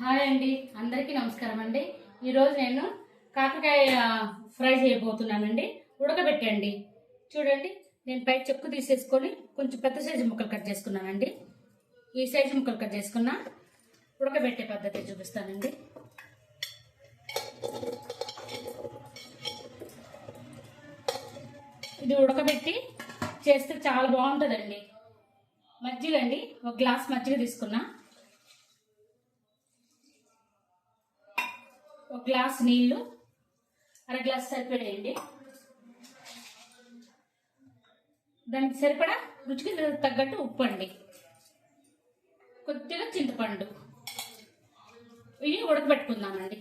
Hi అండి, అందరికీ నమస్కారం అండి. ఈరోజు నేను కాకరకాయ ఫ్రై చేయబోతున్నానండి. ఉడకబెట్టండి. చూడండి, నేను పై చెక్కు తీసేసుకొని కొంచెం పెద్ద సైజు ముక్కలు కట్ చేసుకున్నానండి. ఈ సైజు ముక్కలు కట్ చేసుకున్నా. ఉడకబెట్టే పద్ధతి చూపిస్తానండి. ఇది ఉడకబెట్టి చేస్తే చాలా బాగుంటుందండి. మజ్జిగ అండి, ఒక గ్లాస్ మజ్జిగ తీసుకున్నా. ఒక గ్లాస్ నీళ్లు, అర గ్లాస్ సరిపడేయండి. దానికి సరిపడా రుచికి తగ్గట్టు ఉప్పు అండి, కొద్దిగా చింతపండు. ఇవి ఉడకబెట్టుకుందామండి.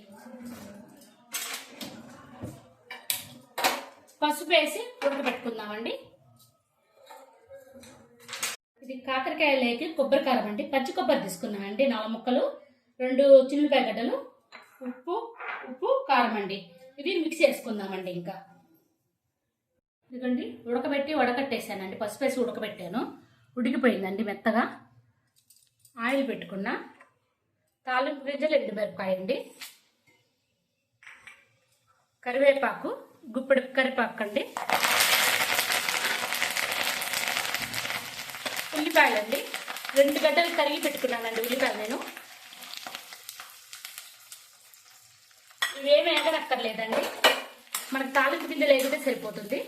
పసుపు వేసి ఉడకబెట్టుకుందామండి. ఇది కాకరకాయలేకి కొబ్బరి కారం అండి. పచ్చి కొబ్బరి తీసుకున్నామండి 4 ముక్కలు, 2 చిల్లిపాయ గడ్డలు, ఉప్పు కారం అండి. ఇవి మిక్స్ చేసుకుందామండి. ఇంకా ఇదిగోండి, ఉడకబెట్టి వడకట్టేసానండి. పసుపు వేసి ఉడకబెట్టాను, ఉడికిపోయిందండి మెత్తగా. ఆయిల్ పెట్టుకున్నా. తాలింపు గింజలు, ఎండుమిరపకాయ అండి, కరివేపాకు, గుప్పెడు కరివేపాకు అండి, ఉల్లిపాయలండి. 2 గడ్డలు తరిగి పెట్టుకున్నానండి ఉల్లిపాయలు నేను. ఇవేమి ఎగనక్కర్లేదండి, మనకు తాలింపు గింజలు ఎగితే సరిపోతుంది.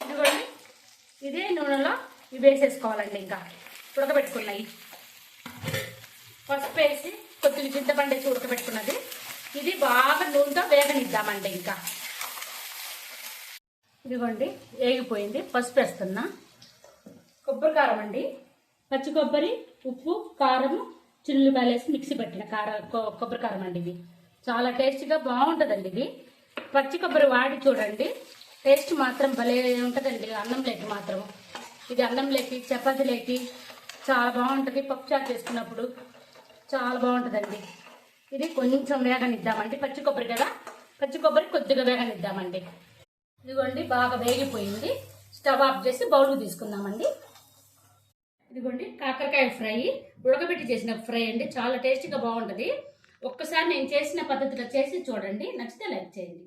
ఇదిగోండి, ఇదే నూనెలో ఇవి వేసేసుకోవాలండి. ఇంకా ఉడకబెట్టుకున్నాయి. పసుపు వేసి కొద్దిగా చింతపండు వేసి ఉడకబెట్టుకున్నది. ఇది బాగా నూనెతో వేగనిద్దామండి. ఇంకా ఇదిగోండి, వేగిపోయింది. పసుపు వేస్తున్నా. కొబ్బరి కారం అండి, పచ్చి కొబ్బరి, ఉప్పు, కారము, చిల్లుపాయలు వేసి మిక్సీ పట్టిన కొబ్బరి కారం అండి. ఇది చాలా టేస్టీగా బాగుంటుందండి. ఇది పచ్చి కొబ్బరి వాడి చూడండి, టేస్ట్ మాత్రం భలే ఉంటుందండి. అన్నంలోకి మాత్రం, ఇది అన్నంలోకి, చపాతీలోకి చాలా బాగుంటుంది. పప్పుచారు చేసుకున్నప్పుడు చాలా బాగుంటుందండి. ఇది కొంచెం వేగనిద్దామండి. పచ్చి కొబ్బరి కదా, పచ్చి కొబ్బరి కొద్దిగా వేగనిద్దామండి. ఇదిగోండి, బాగా వేగిపోయింది. స్టవ్ ఆఫ్ చేసి బౌల్కి తీసుకుందామండి. ఇదిగోండి, కాకరకాయ ఫ్రై, ఉడకబెట్టి చేసిన ఫ్రై అండి. చాలా టేస్టీగా బాగుంటుంది. ఒక్కసారి నేను చేసిన పద్ధతిలో చేసి చూడండి. నచ్చితే లైక్ చేయండి.